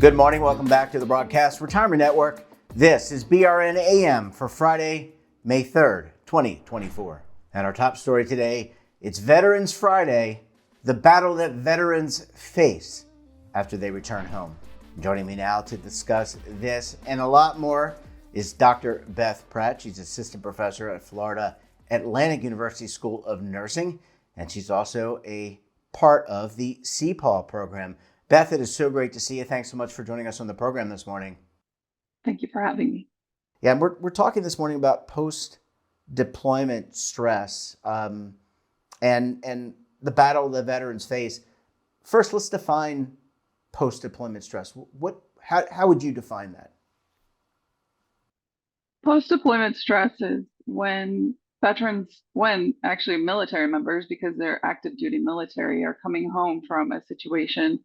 Good morning. Welcome back to the Broadcast Retirement Network. This is BRN AM for Friday, May 3rd, 2024. And our top story today, it's Veterans Friday, the battle that veterans face after they return home. Joining me now to discuss this and a lot more is Dr. Beth Pratt. She's assistant professor at Florida Atlantic University School of Nursing, and she's also a part of the CPAW program. Beth, it is so great to see you. Thanks so much for joining us on the program this morning. Thank you for having me. Yeah, we're talking this morning about post-deployment stress and the battle the veterans face. First, let's define post-deployment stress. How would you define that? Post-deployment stress is when actually military members, because they're active duty military, are coming home from a situation,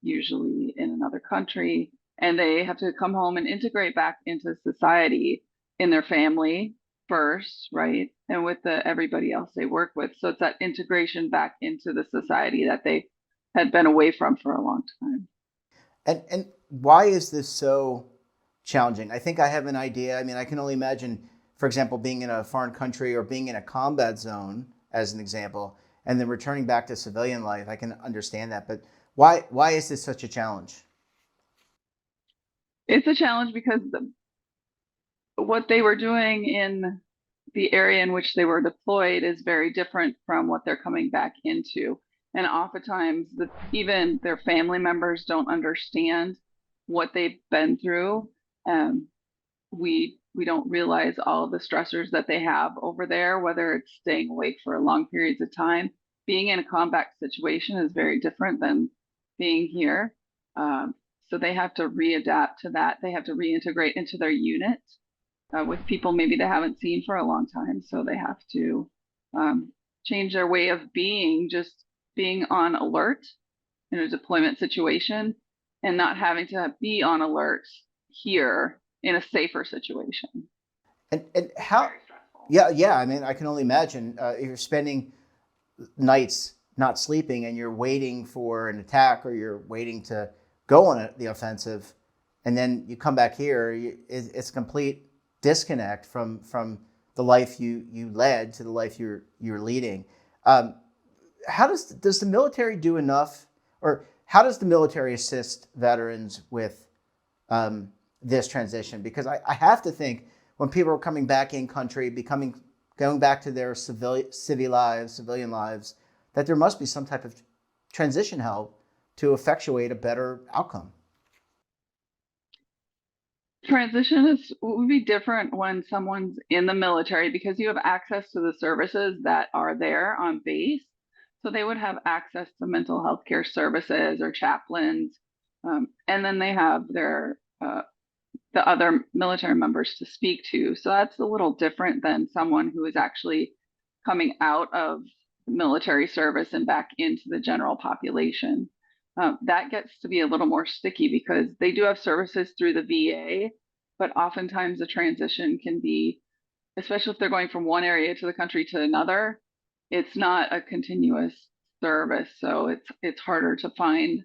usually in another country, and they have to come home and integrate back into society in their family first, right? And with everybody else they work with. So it's that integration back into the society that they had been away from for a long time. And why is this so challenging? I think I have an idea. I mean, I can only imagine, for example, being in a foreign country or being in a combat zone, as an example, and then returning back to civilian life. I can understand that, but why is this such a challenge? It's a challenge because what they were doing in the area in which they were deployed is very different from what they're coming back into. And oftentimes, even their family members don't understand what they've been through. We don't realize all of the stressors that they have over there, whether it's staying awake for long periods of time. Being in a combat situation is very different than being here. So they have to readapt to that. They have to reintegrate into their unit with people maybe they haven't seen for a long time. So they have to change their way of being, just being on alert in a deployment situation and not having to be on alert here in a safer situation. And how? Yeah. I mean, I can only imagine if you're spending nights not sleeping and you're waiting for an attack or you're waiting to go on the offensive, and then you come back here, it's a complete disconnect from the life you led to the life you're leading. How does the military do enough, or how does the military assist veterans with this transition? Because I have to think when people are coming back in country, going back to their civilian lives, that there must be some type of transition help to effectuate a better outcome. Transition would be different when someone's in the military because you have access to the services that are there on base. So they would have access to mental health care services or chaplains, and then they have the other military members to speak to. So that's a little different than someone who is actually coming out of military service and back into the general population. That gets to be a little more sticky because they do have services through the VA, but oftentimes the transition can be, especially if they're going from one area to the country to another, it's not a continuous service. So it's harder to find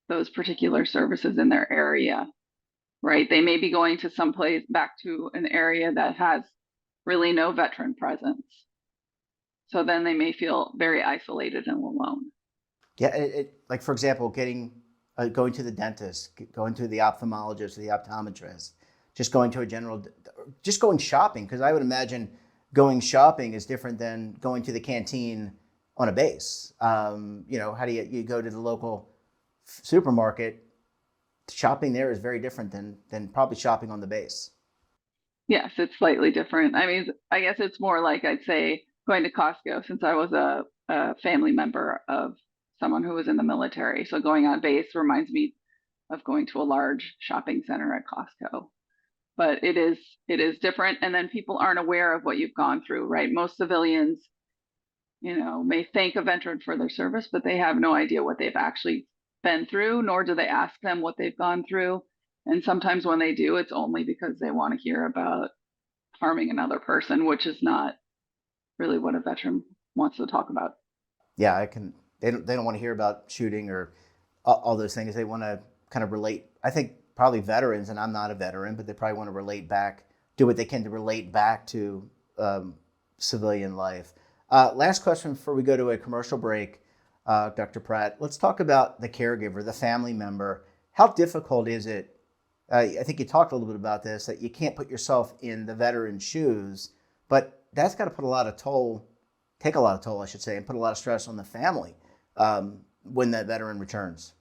those particular services in their area, right? They may be going to someplace back to an area that has really no veteran presence. So then they may feel very isolated and alone. Yeah, like for example, going to the dentist, going to the ophthalmologist, or the optometrist, just going shopping. Because I would imagine going shopping is different than going to the canteen on a base. How do you go to the local supermarket? Shopping there is very different than probably shopping on the base. Yes, it's slightly different. I mean, I guess it's more like I'd say going to Costco, since I was a family member of someone who was in the military. So going on base reminds me of going to a large shopping center at Costco. But it is different. And then people aren't aware of what you've gone through, right? Most civilians, may thank a veteran for their service, but they have no idea what they've actually been through, nor do they ask them what they've gone through. And sometimes when they do, it's only because they want to hear about harming another person, which is not really what a veteran wants to talk about. Yeah, they don't want to hear about shooting or all those things. They want to kind of relate. I think probably veterans, and I'm not a veteran, but they probably want to relate back, do what they can to relate back to civilian life. Last question before we go to a commercial break, Dr. Pratt. Let's talk about the caregiver, the family member. How difficult is it? I think you talked a little bit about this, that you can't put yourself in the veteran's shoes, but that's got to put a lot of toll, take a lot of toll, I should say, and put a lot of stress on the family when that veteran returns.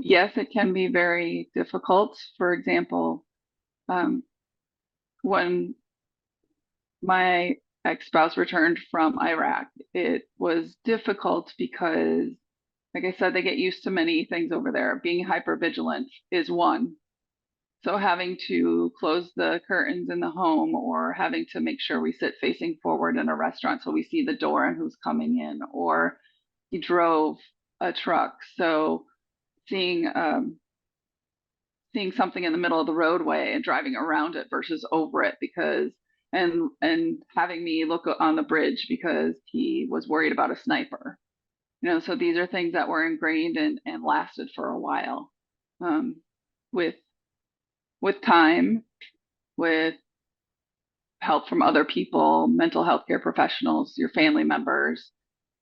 Yes, it can be very difficult. For example, when my ex-spouse returned from Iraq, it was difficult because, like I said, they get used to many things over there. Being hypervigilant is one. So having to close the curtains in the home, or having to make sure we sit facing forward in a restaurant so we see the door and who's coming in, or he drove a truck. So seeing seeing something in the middle of the roadway and driving around it versus over it, because and having me look on the bridge because he was worried about a sniper. So these are things that were ingrained and lasted for a while. With time, with help from other people, mental health care professionals, your family members,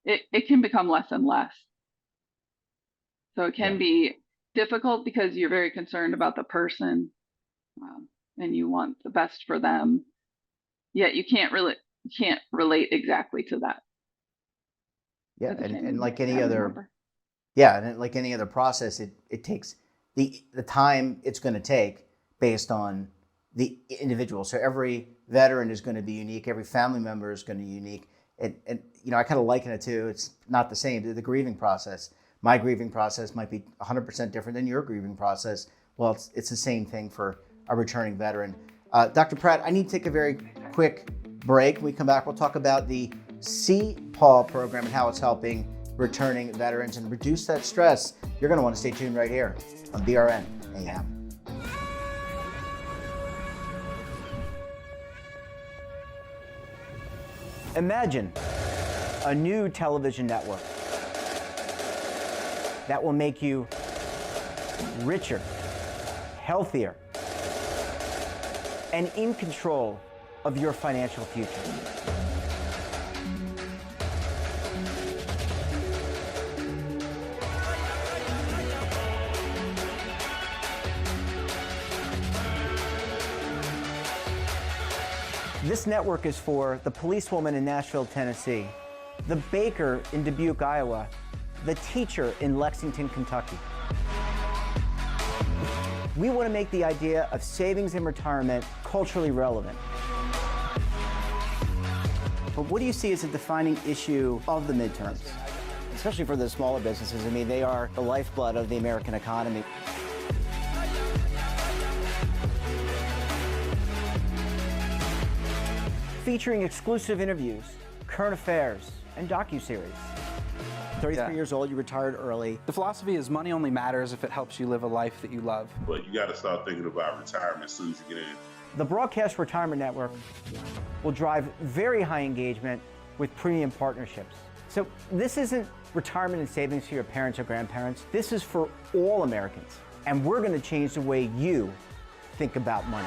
it can become less and less. So it Yeah. can be difficult because you're very concerned about the person, and you want the best for them. Yet you can't relate exactly to that Yeah, as a and like any family other, member. yeah, and like any other process, it takes the time it's going to take based on the individual. So every veteran is going to be unique. Every family member is going to be unique. And I kind of liken it to, it's not the same, to the grieving process. My grieving process might be 100% different than your grieving process. Well, it's the same thing for a returning veteran. Dr. Pratt, I need to take a very quick break. When we come back, we'll talk about the CPAW program and how it's helping returning veterans and reduce that stress. You're going to want to stay tuned right here on BRN AM. Imagine a new television network that will make you richer, healthier, and in control of your financial future. This network is for the policewoman in Nashville, Tennessee, the baker in Dubuque, Iowa, the teacher in Lexington, Kentucky. We want to make the idea of savings and retirement culturally relevant. But what do you see as a defining issue of the midterms? Especially for the smaller businesses. I mean, they are the lifeblood of the American economy. Featuring exclusive interviews, current affairs, and docuseries. 33 years old, you retired early. The philosophy is money only matters if it helps you live a life that you love. But you got to start thinking about retirement as soon as you get in. The Broadcast Retirement Network will drive very high engagement with premium partnerships. So this isn't retirement and savings for your parents or grandparents. This is for all Americans. And we're going to change the way you think about money.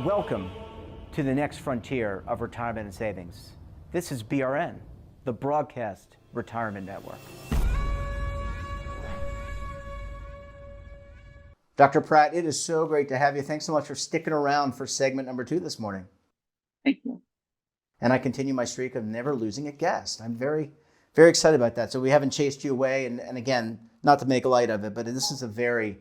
Welcome to the next frontier of retirement and savings. This is BRN, the Broadcast Retirement Network. Dr. Pratt, it is so great to have you. Thanks so much for sticking around for segment number 2 this morning. Thank you. And I continue my streak of never losing a guest. I'm very, very excited about that. So we haven't chased you away. And again, not to make light of it, but this is a very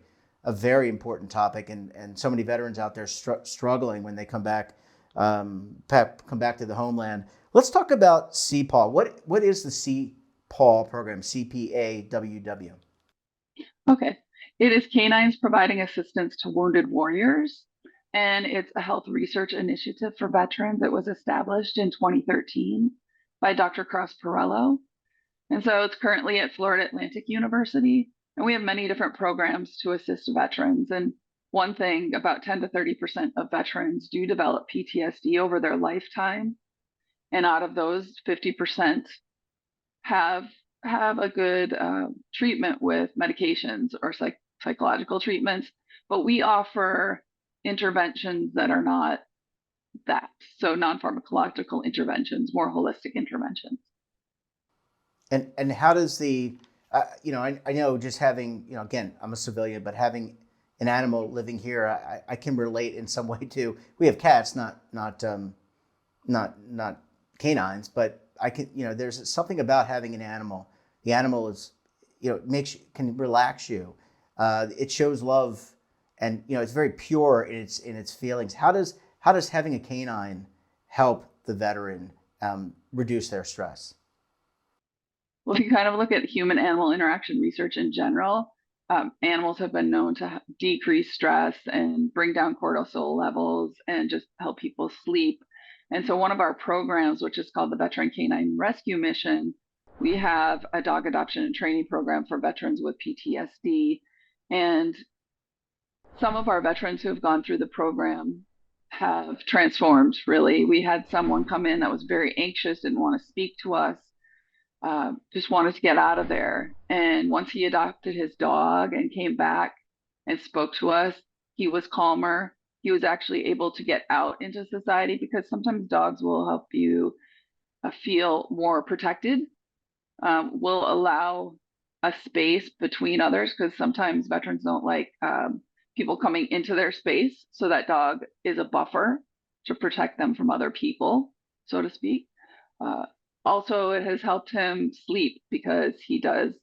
important topic. And so many veterans out there struggling when they come back to the homeland. Let's talk about CPAW. What is the CPAW program, CPAWW? Okay. It is Canines Providing Assistance to Wounded Warriors, and it's a health research initiative for veterans. It was established in 2013 by Dr. Cross Perello. And so it's currently at Florida Atlantic University, and we have many different programs to assist veterans. And one thing, about 10 to 30% of veterans do develop PTSD over their lifetime. And out of those, 50% have a good treatment with medications or psychological treatments, but we offer interventions that are not that. So non-pharmacological interventions, more holistic interventions. And how does the I know just having, again, I'm a civilian, but having an animal living here, I can relate in some way to. We have cats, not canines, but I can, there's something about having an animal. The animal is, can relax you. It shows love, and it's very pure in its feelings. How does having a canine help the veteran reduce their stress? Well, if you kind of look at human animal interaction research in general, animals have been known to decrease stress and bring down cortisol levels and just help people sleep. And so, one of our programs, which is called the Veteran Canine Rescue Mission, we have a dog adoption and training program for veterans with PTSD. And some of our veterans who have gone through the program have transformed, really. We had someone come in that was very anxious, didn't want to speak to us, just wanted to get out of there. And once he adopted his dog and came back and spoke to us, he was calmer. He was actually able to get out into society, because sometimes dogs will help you feel more protected, will allow a space between others, because sometimes veterans don't like people coming into their space. So that dog is a buffer to protect them from other people, so to speak. Uh, Also, it has helped him sleep, because he does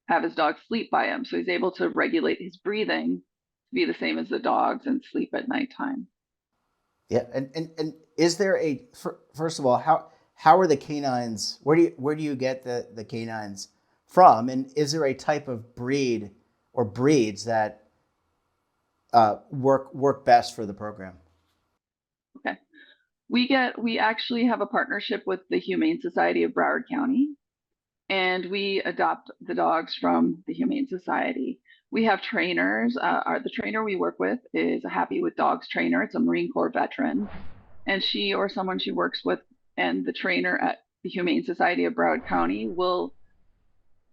have his dog sleep by him. So he's able to regulate his breathing to be the same as the dogs and sleep at nighttime. Yeah, and is there first of all, how are the canines? Where do you get the canines from? And is there a type of breed or breeds that work best for the program? Okay. We actually have a partnership with the Humane Society of Broward County, and we adopt the dogs from the Humane Society. We have trainers. The trainer we work with is a Happy with Dogs trainer. It's a Marine Corps veteran, and she or someone she works with, and the trainer at the Humane Society of Broward County will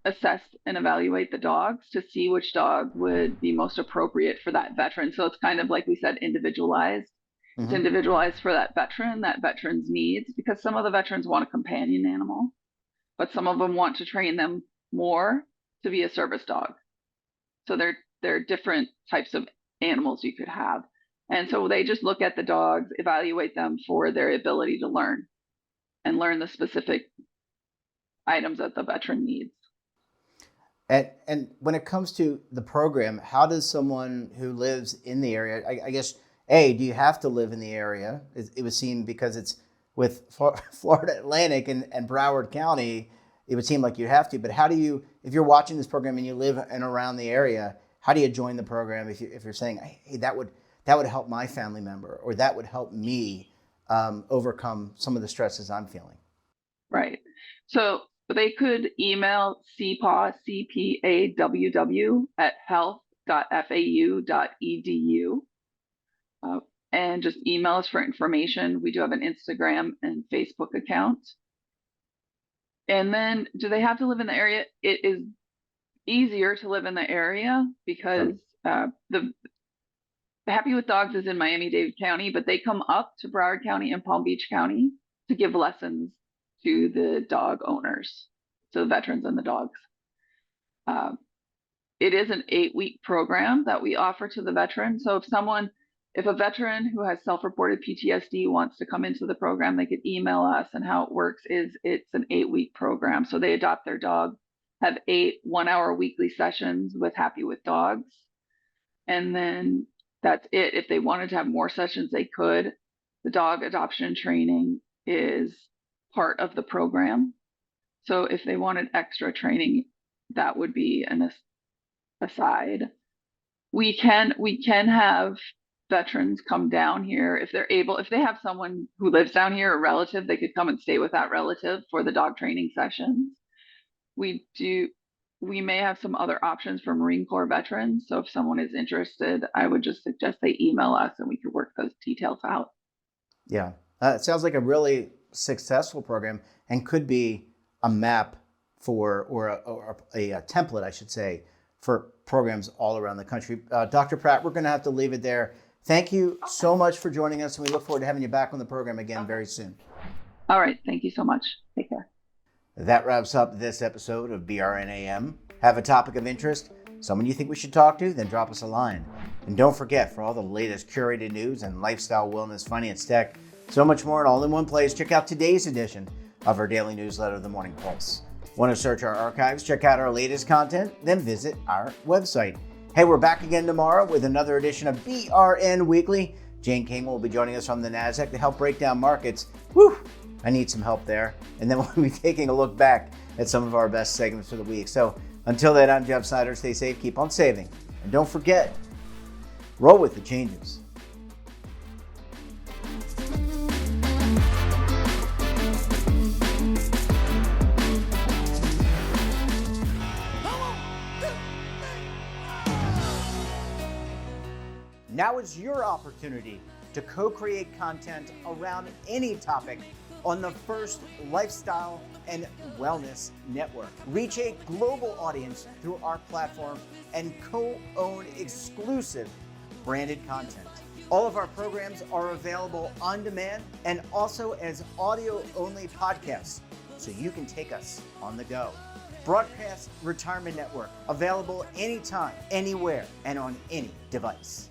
assess and evaluate the dogs to see which dog would be most appropriate for that veteran. So it's kind of like we said, individualized. It's Hmm. individualized for that veteran's needs, because some of the veterans want a companion animal, but some of them want to train them more to be a service dog. So there are different types of animals you could have. And so they just look at the dogs, evaluate them for their ability to learn and learn the specific items that the veteran needs. And when it comes to the program, how does someone who lives in the area, I guess, do you have to live in the area? It would seem, because it's with Florida Atlantic and Broward County, it would seem like you have to. But how do you, if you're watching this program and you live in around the area, how do you join the program if you're saying, hey, that would help my family member, or that would help me overcome some of the stresses I'm feeling? Right. So they could email CPAW, CPAWW at health.fau.edu, and just email us for information. We do have an Instagram and Facebook account. And then, do they have to live in the area? It is easier to live in the area, because the Happy with Dogs is in Miami-Dade County, but they come up to Broward County and Palm Beach County to give lessons to the dog owners, to the veterans and the dogs. It is an 8-week program that we offer to the veteran. So if a veteran who has self-reported PTSD wants to come into the program, they could email us. And how it works is it's an 8-week program. So they adopt their dog, have 8 one-hour weekly sessions with Happy with Dogs, and then that's it. If they wanted to have more sessions, they could. The dog adoption training is part of the program. So if they wanted extra training, that would be an aside. We can have veterans come down here if they're able. If they have someone who lives down here, a relative, they could come and stay with that relative for the dog training sessions. We may have some other options for Marine Corps veterans. So if someone is interested, I would just suggest they email us and we could work those details out. Yeah, it sounds like a really successful program, and could be a map or a template, I should say, for programs all around the country. Dr. Pratt, we're going to have to leave it there. Thank you so much for joining us, and we look forward to having you back on the program again very soon. All right. Thank you so much. Take care. That wraps up this episode of BRNAM. Have a topic of interest? Someone you think we should talk to? Then drop us a line. And don't forget, for all the latest curated news and lifestyle, wellness, finance, tech, so much more and all in one place, check out today's edition of our daily newsletter, The Morning Pulse. Want to search our archives, check out our latest content, then visit our website. Hey, we're back again tomorrow with another edition of BRN Weekly. Jane King will be joining us from the NASDAQ to help break down markets. Whew, I need some help there. And then we'll be taking a look back at some of our best segments for the week. So until then, I'm Jeff Snyder. Stay safe, keep on saving. And don't forget, roll with the changes. Now is your opportunity to co-create content around any topic on the First Lifestyle and Wellness Network. Reach a global audience through our platform and co-own exclusive branded content. All of our programs are available on demand and also as audio-only podcasts, so you can take us on the go. Broadcast Retirement Network, available anytime, anywhere, and on any device.